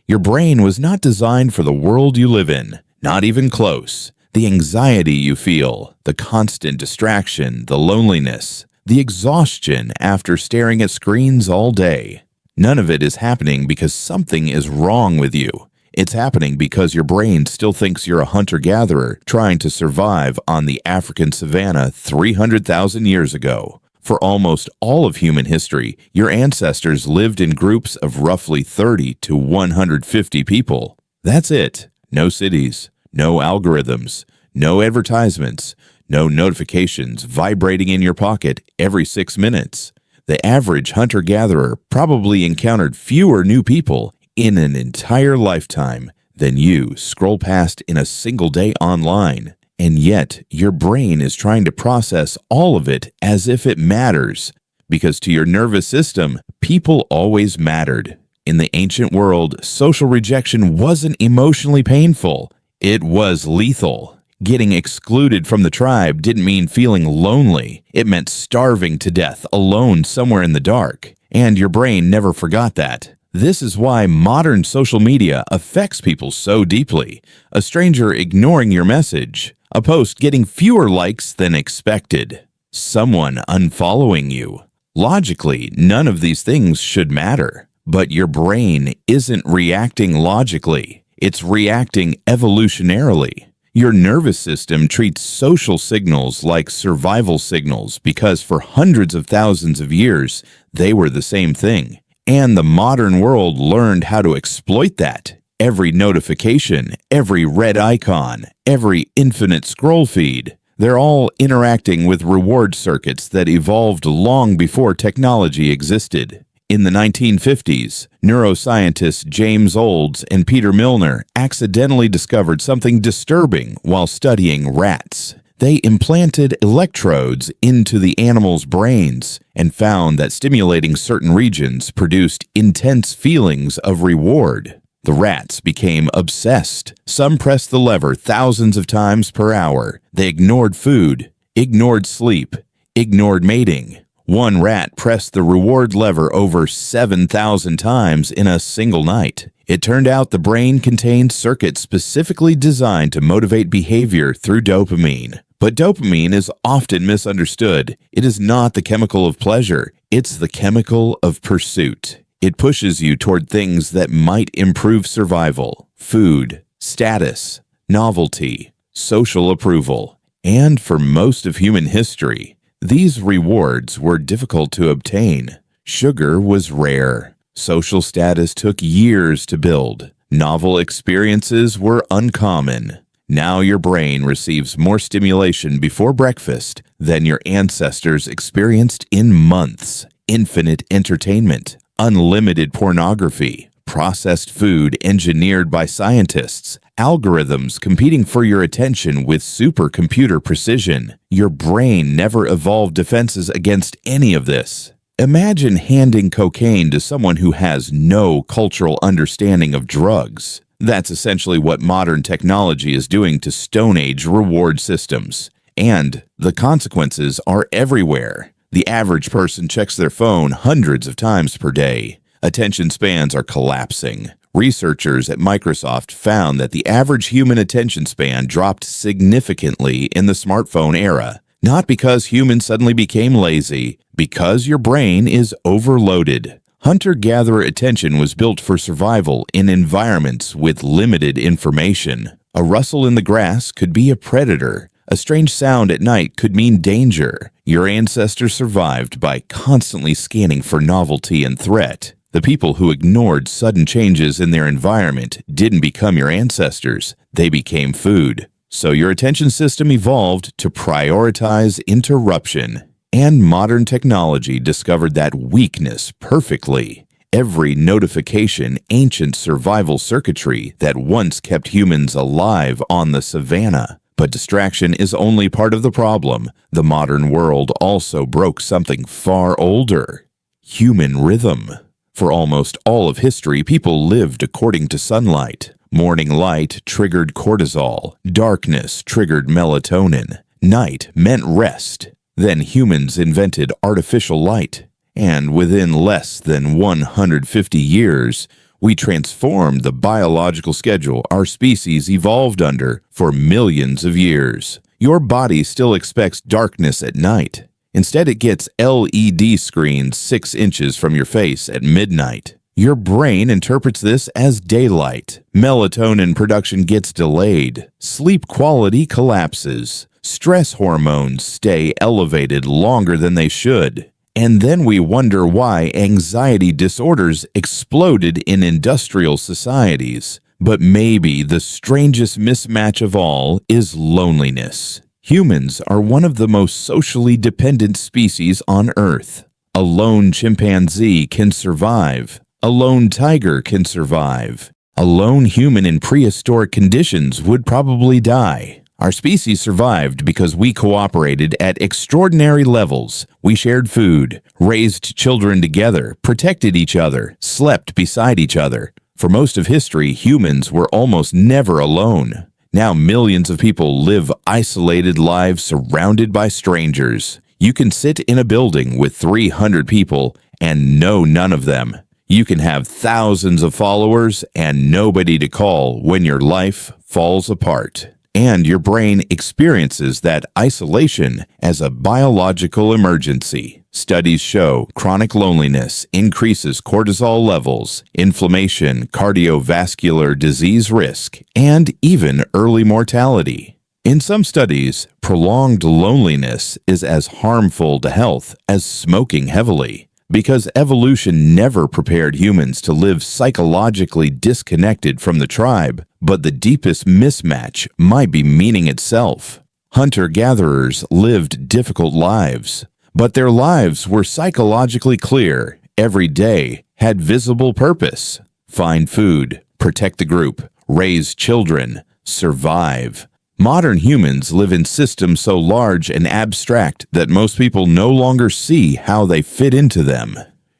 Your brain was not designed for the world you live in, not even close. The anxiety you feel, the constant distraction, the loneliness, the exhaustion after staring at screens all day. None of it is happening because something is wrong with you. It's happening because your brain still thinks you're a hunter-gatherer trying to survive on the African savanna 300,000 years ago. For almost all of human history, your ancestors lived in groups of roughly 30 to 150 people. That's it. No cities, no algorithms, no advertisements, no notifications vibrating in your pocket every 6 minutes. The average hunter-gatherer probably encountered fewer new people in an entire lifetime than you scroll past in a single day online. And yet, your brain is trying to process all of it as if it matters, because to your nervous system, people always mattered. In the ancient world, social rejection wasn't emotionally painful. It was lethal. Getting excluded from the tribe didn't mean feeling lonely. It meant starving to death alone somewhere in the dark. And your brain never forgot that. This is why modern social media affects people so deeply. A stranger ignoring your message, a post getting fewer likes than expected, someone unfollowing you. Logically, none of these things should matter. But your brain isn't reacting logically. It's reacting evolutionarily. Your nervous system treats social signals like survival signals because for hundreds of thousands of years, they were the same thing. And the modern world learned how to exploit that. Every notification, every red icon, every infinite scroll feed, they're all interacting with reward circuits that evolved long before technology existed. In the 1950s, neuroscientists James Olds and Peter Milner accidentally discovered something disturbing while studying rats. They implanted electrodes into the animals' brains and found that stimulating certain regions produced intense feelings of reward. The rats became obsessed. Some pressed the lever thousands of times per hour. They ignored food, ignored sleep, ignored mating. One rat pressed the reward lever over 7,000 times in a single night. It turned out the brain contained circuits specifically designed to motivate behavior through dopamine. But dopamine is often misunderstood. It is not the chemical of pleasure. It's the chemical of pursuit. It pushes you toward things that might improve survival, food, status, novelty, social approval. And for most of human history, these rewards were difficult to obtain. Sugar was rare. Social status took years to build. Novel experiences were uncommon. Now your brain receives more stimulation before breakfast than your ancestors experienced in months. Infinite entertainment, unlimited pornography, processed food engineered by scientists, algorithms competing for your attention with supercomputer precision. Your brain never evolved defenses against any of this. Imagine handing cocaine to someone who has no cultural understanding of drugs. That's essentially what modern technology is doing to Stone Age reward systems. And the consequences are everywhere. The average person checks their phone hundreds of times per day. Attention spans are collapsing. Researchers at Microsoft found that the average human attention span dropped significantly in the smartphone era. Not because humans suddenly became lazy, because your brain is overloaded. Hunter-gatherer attention was built for survival in environments with limited information. A rustle in the grass could be a predator. A strange sound at night could mean danger. Your ancestors survived by constantly scanning for novelty and threat. The people who ignored sudden changes in their environment didn't become your ancestors. They became food. So your attention system evolved to prioritize interruption. And modern technology discovered that weakness perfectly. Every notification, ancient survival circuitry that once kept humans alive on the savanna. But distraction is only part of the problem. The modern world also broke something far older: human rhythm. For almost all of history, people lived according to sunlight. Morning light triggered cortisol. Darkness triggered melatonin. Night meant rest. Then humans invented artificial light. And within less than 150 years, We transformed the biological schedule our species evolved under for millions of years. Your body still expects darkness at night. Instead, it gets LED screens 6 inches from your face at midnight. Your brain interprets this as daylight. Melatonin production gets delayed. Sleep quality collapses. Stress hormones stay elevated longer than they should. And then we wonder why anxiety disorders exploded in industrial societies. But maybe the strangest mismatch of all is loneliness. Humans are one of the most socially dependent species on Earth. A lone chimpanzee can survive. A lone tiger can survive. A lone human in prehistoric conditions would probably die. Our species survived because we cooperated at extraordinary levels. We shared food, raised children together, protected each other, slept beside each other. For most of history, humans were almost never alone. Now millions of people live isolated lives surrounded by strangers. You can sit in a building with 300 people and know none of them. You can have thousands of followers and nobody to call when your life falls apart. And your brain experiences that isolation as a biological emergency. Studies show chronic loneliness increases cortisol levels, inflammation, cardiovascular disease risk, and even early mortality. In some studies, prolonged loneliness is as harmful to health as smoking heavily. Because evolution never prepared humans to live psychologically disconnected from the tribe, but the deepest mismatch might be meaning itself. Hunter-gatherers lived difficult lives, but their lives were psychologically clear. Every day had visible purpose. Find food, protect the group, raise children, survive. Modern humans live in systems so large and abstract that most people no longer see how they fit into them.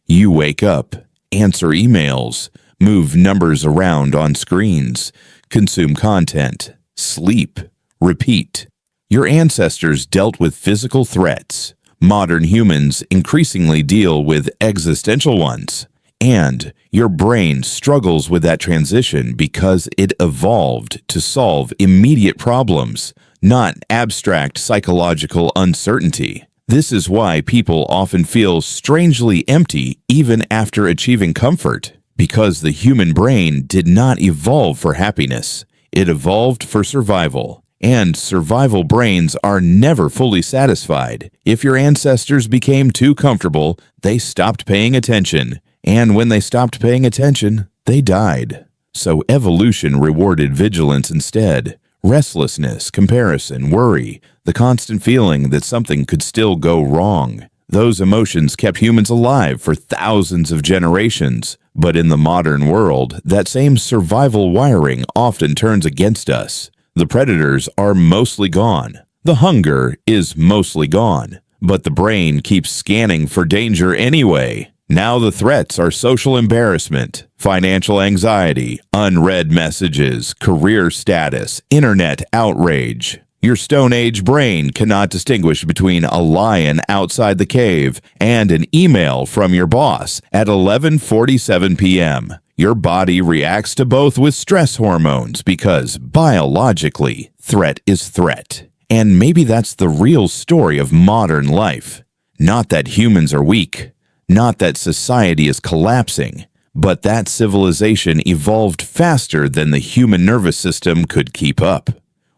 You wake up, answer emails, move numbers around on screens, consume content, sleep, repeat. Your ancestors dealt with physical threats. Modern humans increasingly deal with existential ones. And your brain struggles with that transition because it evolved to solve immediate problems, not abstract psychological uncertainty. This is why people often feel strangely empty even after achieving comfort, because the human brain did not evolve for happiness. It evolved for survival. And survival brains are never fully satisfied. If your ancestors became too comfortable, they stopped paying attention. And when they stopped paying attention, they died. So evolution rewarded vigilance instead. Restlessness, comparison, worry, the constant feeling that something could still go wrong. Those emotions kept humans alive for thousands of generations. But in the modern world, that same survival wiring often turns against us. The predators are mostly gone. The hunger is mostly gone. But the brain keeps scanning for danger anyway. Now the threats are social embarrassment, financial anxiety, unread messages, career status, internet outrage. Your Stone Age brain cannot distinguish between a lion outside the cave and an email from your boss at 11:47 p.m. Your body reacts to both with stress hormones because, biologically, threat is threat. And maybe that's the real story of modern life. Not that humans are weak. Not that society is collapsing, but that civilization evolved faster than the human nervous system could keep up.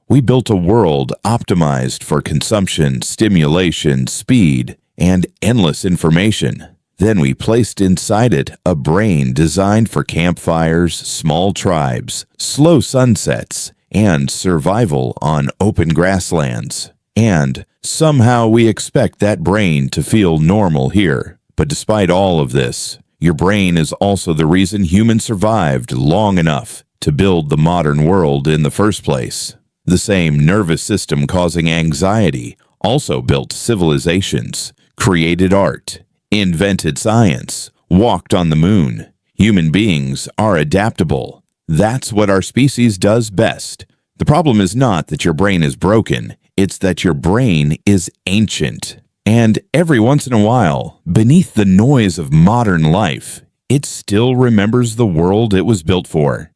We built a world optimized for consumption, stimulation, speed, and endless information. Then we placed inside it a brain designed for campfires, small tribes, slow sunsets, and survival on open grasslands. And somehow we expect that brain to feel normal here. But despite all of this, your brain is also the reason humans survived long enough to build the modern world in the first place. The same nervous system causing anxiety also built civilizations, created art, invented science, walked on the moon. Human beings are adaptable. That's what our species does best. The problem is not that your brain is broken, it's that your brain is ancient. And every once in a while, beneath the noise of modern life, it still remembers the world it was built for.